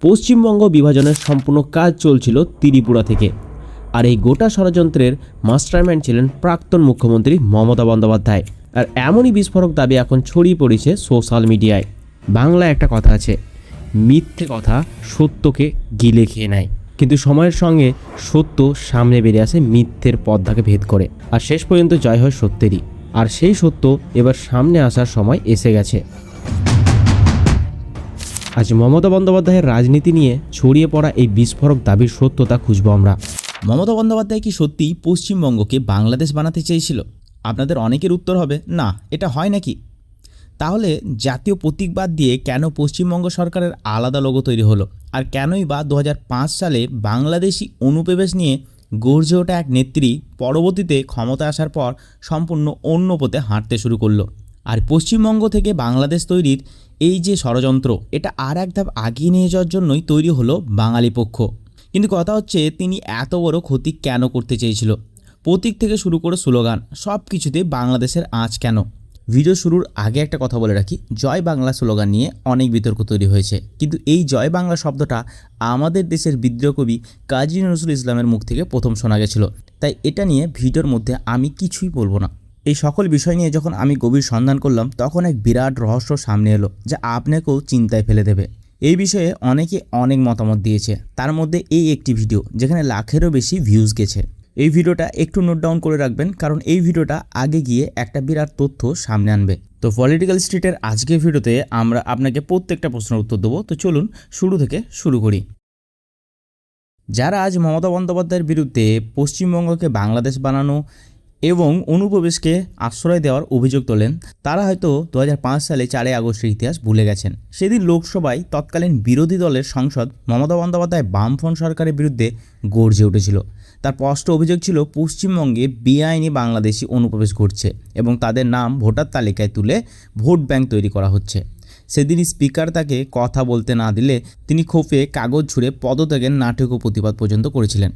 পশ্চিমবঙ্গ বিভাজনের সম্পূর্ণ কাজ চলছিল ত্রিপুরা থেকে। আর এই গোটা ষড়যন্ত্রের মাস্টারমাইন্ড ছিলেন প্রাক্তন মুখ্যমন্ত্রী মমতা বন্দ্যোপাধ্যায়। আর এমনই বিস্ফোরক দাবি এখন ছড়িয়ে পড়েছে সোশ্যাল মিডিয়ায়। বাংলায় একটা কথা আছে, মিথ্যে কথা সত্যকে গিলে খেয়ে নেয়। কিন্তু সময়ের সঙ্গে সত্য সামনে বেরিয়ে আসে মিথ্যের পর্দাকে ভেদ করে, আর শেষ পর্যন্ত জয় হয় সত্যেরই। আর সেই সত্য এবার সামনে আসার সময় এসে গেছে। আজ মমতা বন্দ্যোপাধ্যায়ের রাজনীতি নিয়ে ছড়িয়ে পড়া এই বিস্ফোরক দাবির সত্যতা খুঁজব আমরা। মমতা বন্দ্যোপাধ্যায় কি সত্যিই পশ্চিমবঙ্গকে বাংলাদেশ বানাতে চেয়েছিল? আপনাদের অনেকের উত্তর হবে না, এটা হয় নাকি। তাহলে জাতীয় প্রতীক বাদ দিয়ে কেন পশ্চিমবঙ্গ সরকারের আলাদা লোগো তৈরি হলো? আর কেনই বা 2005 সালে বাংলাদেশি অনুপ্রবেশ নিয়ে গর্জে ওঠা এক নেত্রী পরবর্তীতে ক্ষমতা আসার পর সম্পূর্ণ অন্য পথে হাঁটতে শুরু করলো? আর পশ্চিমবঙ্গ থেকে বাংলাদেশ তৈরির এই যে ষড়যন্ত্র, এটা আর এক ধাপ আগিয়ে নিয়ে যাওয়ার জন্যই তৈরি হলো বাঙালি পক্ষ। কিন্তু কথা হচ্ছে, তিনি এত বড় ক্ষতি কেন করতে চেয়েছিল? প্রতীক থেকে শুরু করে স্লোগান, সব কিছুতে বাংলাদেশের আঁচ কেন? ভিডিও শুরুর আগে একটা কথা বলে রাখি, জয় বাংলা স্লোগান নিয়ে অনেক বিতর্ক তৈরি হয়েছে, কিন্তু এই জয় বাংলা শব্দটা আমাদের দেশের বিদ্রোহ কবি কাজী নজরুল ইসলামের মুখ থেকে প্রথম শোনা গেছিল। তাই এটা নিয়ে ভিডিওর মধ্যে আমি কিছুই বলবো না। এই সকল বিষয় নিয়ে যখন আমি গভীর সন্ধান করলাম, তখন এক বিরাট রহস্য সামনে এলো, যা আপনাকেও চিন্তায় ফেলে দেবে। এই বিষয়ে অনেকে অনেক মতামত দিয়েছে, তার মধ্যে এই একটি ভিডিও যেখানে লাখেরও বেশি ভিউজ গেছে। এই ভিডিওটা একটু নোট ডাউন করে রাখবেন, কারণ এই ভিডিওটা আগে গিয়ে একটা বিরাট তথ্য সামনে আনবে। তো পলিটিক্যাল স্ট্রিটের আজকের ভিডিওতে আমরা আপনাকে প্রত্যেকটা প্রশ্নের উত্তর দেবো। তো চলুন শুরু থেকে শুরু করি। যারা আজ মমতা বন্দ্যোপাধ্যায়ের বিরুদ্ধে পশ্চিমবঙ্গকে বাংলাদেশ বানানো এবং অনুপ্রবেশকে আশ্রয় দেওয়ার অভিযোগ তোলেন, তারা হয়তো 2005 সালে 4 আগস্টের ইতিহাস ভুলে গেছেন। সেদিন লোকসভায় তৎকালীন বিরোধী দলের সাংসদ মমতা বন্দ্যোপাধ্যায় বামফ্রন্ট সরকারের বিরুদ্ধে গর্জে উঠেছিল। তার স্পষ্ট অভিযোগ ছিল, পশ্চিমবঙ্গে বেআইনি বাংলাদেশি অনুপ্রবেশ ঘটছে এবং তাদের নাম ভোটার তালিকায় তুলে ভোট ব্যাংক তৈরি করা হচ্ছে। সেদিন স্পিকার তাকে কথা বলতে না দিলে তিনি ক্ষোভে কাগজ ছুঁড়ে পদত্যাগের নাটকীয় প্রতিবাদ পর্যন্ত করেছিলেন।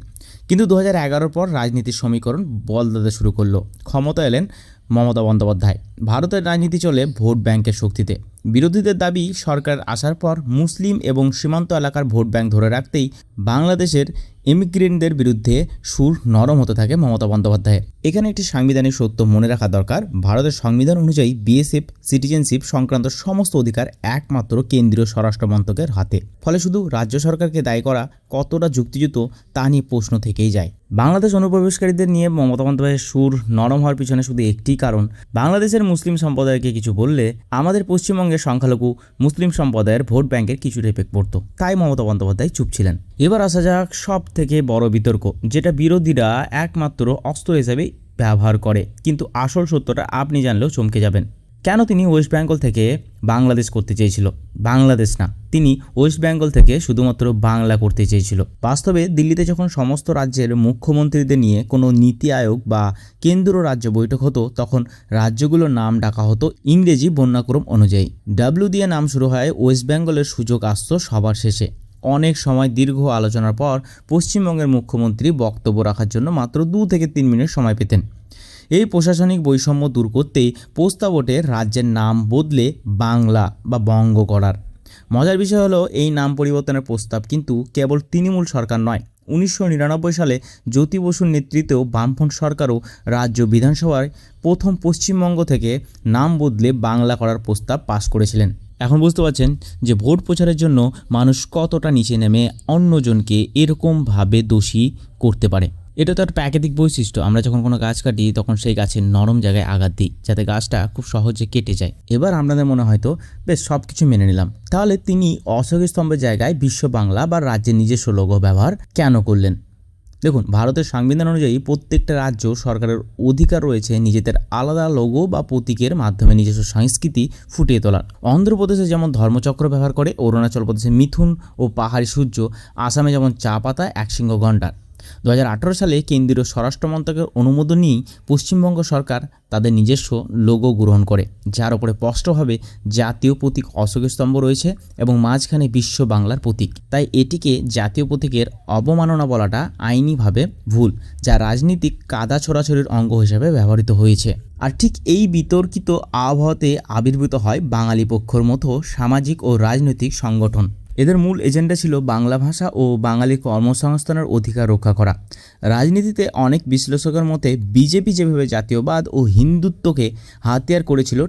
কিন্তু 2011 পর রাজনীতির সমীকরণ বদলাতে শুরু করলো। ক্ষমতা এলেন মমতা বন্দ্যোপাধ্যায়। ভারতের রাজনীতি চলে ভোট ব্যাংকের শক্তিতে। বিরোধীদের দাবি, সরকার আসার পর মুসলিম এবং সীমান্ত এলাকার ভোট ব্যাংক ধরে রাখতেই বাংলাদেশের ইমিগ্রেন্টদের বিরুদ্ধে সুর নরম হতে থাকে মমতা বন্দ্যোপাধ্যায়ের। এখানে একটি সাংবিধানিক সত্য মনে রাখা দরকার, ভারতের সংবিধান অনুযায়ী বিএসএফ সিটিজেনশিপ সংক্রান্ত সমস্ত অধিকার একমাত্র কেন্দ্রীয় স্বরাষ্ট্র মন্ত্রকের হাতে। ফলে শুধু রাজ্য সরকারকে দায়ী করা কতটা যুক্তিযুক্ত তা নিয়ে প্রশ্ন থেকেই যায়। বাংলাদেশ অনুপ্রবেশকারীদের নিয়ে মমতা বন্দ্যোপাধ্যায়ের সুর নরম হওয়ার পিছনে শুধু একটি কারণ, বাংলাদেশের মুসলিম সম্প্রদায়কে কিছু বললে আমাদের পশ্চিমবঙ্গের সংখ্যালঘু মুসলিম সম্প্রদায়ের ভোট ব্যাংকের কিছুটা এফেক্ট পড়তো। তাই মমতা বন্দ্যোপাধ্যায় চুপ ছিলেন। এবার আসা যাক সব থেকে বড় বিতর্ক, যেটা বিরোধীরা একমাত্র অস্ত্র হিসেবে ব্যবহার করে, কিন্তু আসল সত্যটা আপনি জানলেও চমকে যাবেন। কেন তিনি ওয়েস্ট বেঙ্গল থেকে বাংলাদেশ করতে চেয়েছিল? বাংলাদেশ না, তিনি ওয়েস্ট বেঙ্গল থেকে শুধুমাত্র বাংলা করতে চেয়েছিল। বাস্তবে দিল্লিতে যখন সমস্ত রাজ্যের মুখ্যমন্ত্রীদের নিয়ে কোনো নীতি আয়োগ বা কেন্দ্র রাজ্য বৈঠক হতো, তখন রাজ্যগুলোর নাম ডাকা হতো ইংরেজি বর্ণাক্রম অনুযায়ী। ডাব্লিউ দিয়ে নাম শুরু হয়। ওয়েস্ট বেঙ্গলের সুযোগ আসত সবার শেষে। অনেক সময় দীর্ঘ আলোচনার পর পশ্চিমবঙ্গের মুখ্যমন্ত্রী বক্তব্য রাখার জন্য মাত্র 2 থেকে 3 মিনিট সময় পেতেন। এই প্রশাসনিক বৈষম্য দূর করতেই প্রস্তাব ওঠে রাজ্যের নাম বদলে বাংলা বা বঙ্গ করার। মজার বিষয় হলো, এই নাম পরিবর্তনের প্রস্তাব কিন্তু কেবল তৃণমূল সরকার নয়, 1999 সালে জ্যোতি বসুর নেতৃত্বেও বামফ্রন্ট সরকারও রাজ্য বিধানসভায় প্রথম পশ্চিমবঙ্গ থেকে নাম বদলে বাংলা করার প্রস্তাব পাশ করেছিলেন। এখন বুঝতে পারছেন যে ভোট প্রচারের জন্য মানুষ কতটা নিচে নেমে অন্যজনকে এরকমভাবে দোষী করতে পারে। এটা তো একটা প্রাকৃতিক বৈশিষ্ট্য। আমরা যখন কোনো গাছ কাটি, তখন সেই গাছের নরম জায়গায় আঘাত দিই, যাতে গাছটা খুব সহজে কেটে যায়। এবার আপনাদের মনে হয়তো বেশ সব কিছু মেনে নিলাম, তাহলে তিনি অশোক স্তম্ভের জায়গায় বিশ্ব বাংলা বা রাজ্যের নিজস্ব লোগো ব্যবহার কেন করলেন? দেখুন, ভারতের সংবিধান অনুযায়ী প্রত্যেকটা রাজ্য সরকারের অধিকার রয়েছে নিজেদের আলাদা লোগো বা প্রতীকের মাধ্যমে নিজস্ব সংস্কৃতি ফুটিয়ে তোলার। অন্ধ্রপ্রদেশে যেমন ধর্মচক্র ব্যবহার করে, অরুণাচল প্রদেশে মিথুন ও পাহাড়ি সূর্য, আসামে যেমন চা পাতা, একশৃঙ্গ গন্ডার। 2018 সালে কেন্দ্রীয় স্বরাষ্ট্র মন্ত্রকের অনুমোদন নিয়েই পশ্চিমবঙ্গ সরকার তাদের নিজস্ব লোগো গ্রহণ করে, যার উপরে স্পষ্টভাবে জাতীয় প্রতীক অশোক স্তম্ভ রয়েছে এবং মাঝখানে বিশ্ব বাংলার প্রতীক। তাই এটিকে জাতীয় প্রতীকের অবমাননা বলাটা আইনিভাবে ভুল, যা রাজনীতিক কাদা ছোড়াছড়ির অঙ্গ হিসেবে ব্যবহৃত হয়েছে। আর ঠিক এই বিতর্কিত আবহাওয়াতে আবির্ভূত হয় বাঙালি পক্ষের মতো সামাজিক ও রাজনৈতিক সংগঠন। এদের মূল এজেন্ডা ছিল বাংলা ভাষা ও বাঙালি কর্মসংস্থানের অধিকার রক্ষা করা। রাজনীতিতে অনেক বিশ্লেষকের মতে বিজেপি যেভাবে জাতীয়বাদ ও হিন্দুত্বকে হাতিয়ার করেছিল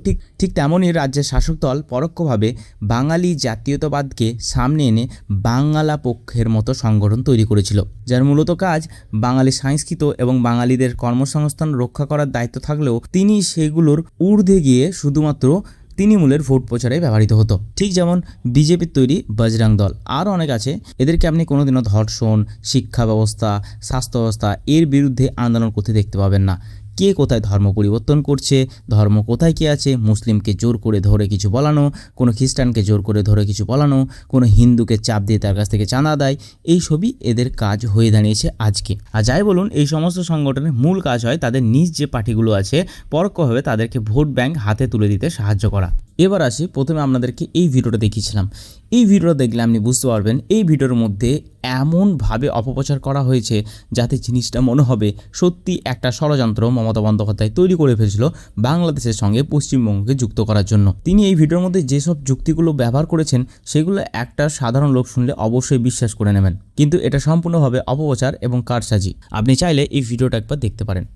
ঠিক তেমনই রাজ্যের শাসক দল পরোক্ষভাবে বাঙালি জাতীয়তাবাদকে সামনে এনে বাংলা পক্ষের মতো সংগঠন তৈরি করেছিল, যার মূলত কাজ বাঙালি সংস্কৃত এবং বাঙালিদের কর্মসংস্থান রক্ষা করার দায়িত্ব থাকলেও তিনি সেগুলোর ঊর্ধ্বে গিয়ে শুধুমাত্র তৃণমূলের ভোট প্রচারে ব্যবহৃত হতো। ঠিক যেমন বিজেপির তৈরি বজরং দল আরও অনেক আছে, এদেরকে আপনি কোনোদিনও ধর্ষণ, শিক্ষা ব্যবস্থা, স্বাস্থ্য ব্যবস্থা এর বিরুদ্ধে আন্দোলন করতে দেখতে পাবেন না। কে কোথায় ধর্ম পরিবর্তন করছে, ধর্ম কোথায় কে আছে, মুসলিমকে জোর করে ধরে কিছু বলানো, কোনো খ্রিস্টানকে জোর করে ধরে কিছু বলানো, কোনো হিন্দুকে চাপ দিয়ে তার কাছ থেকে চাঁদা দেয়, এই সবই এদের কাজ হয়ে দাঁড়িয়েছে আজকে। আর যাই বলুন, এই সমস্ত সংগঠনের মূল কাজ হয় তাদের নিজ যে পার্টিগুলো আছে পরোক্ষভাবে তাদেরকে ভোট ব্যাংক হাতে তুলে দিতে সাহায্য করা। এবার আসি, প্রথমে আপনাদেরকে এই ভিডিওটা দেখিয়েছিলাম। এই ভিডিওটা দেখলে আপনি বুঝতে পারবেন এই ভিডিওর মধ্যে এমনভাবে অপপ্রচার করা হয়েছে যাতে জিনিসটা মনে হবে সত্যি একটা ষড়যন্ত্র মমতা বন্দ্যোপাধ্যায় তৈরি করে ফেলেছিল বাংলাদেশের সঙ্গে পশ্চিমবঙ্গকে যুক্ত করার জন্য। তিনি এই ভিডিওর মধ্যে যেসব যুক্তিগুলো ব্যবহার করেছেন সেগুলো একটা সাধারণ লোক শুনলে অবশ্যই বিশ্বাস করে নেবেন, কিন্তু এটা সম্পূর্ণভাবে অপপ্রচার এবং কারসাজি। আপনি চাইলে এই ভিডিওটা একবার দেখতে পারেন।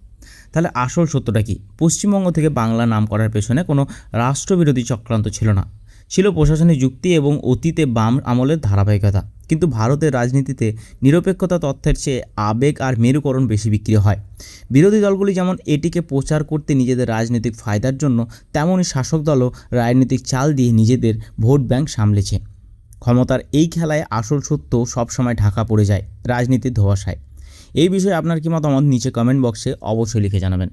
তাহলে আসল সত্যটা কি? পশ্চিমবঙ্গ থেকে বাংলা নাম করার পেছনে কোনো রাষ্ট্রবিরোধী চক্রান্ত ছিল না, ছিল প্রশাসনিক যুক্তি এবং অতীতে বাম আমলের ধারাবাহিকতা। কিন্তু ভারতের রাজনীতিতে নিরপেক্ষতা তথ্যের চেয়ে আবেগ আর মেরুকরণ বেশি বিক্রি হয়। বিরোধী দলগুলি যেমন এটিকে প্রচার করতে নিজেদের রাজনৈতিক ফায়দার জন্য, তেমনই শাসক দলও রাজনৈতিক চাল দিয়ে নিজেদের ভোট ব্যাংক সামলেছে। ক্ষমতার এই খেলায় আসল সত্য সবসময় ঢাকা পড়ে যায় রাজনীতির ধোঁয়াশায়। এই বিষয়ে আপনার কি মতামত নিচে কমেন্ট বক্সে অবশ্যই লিখে জানাবেন।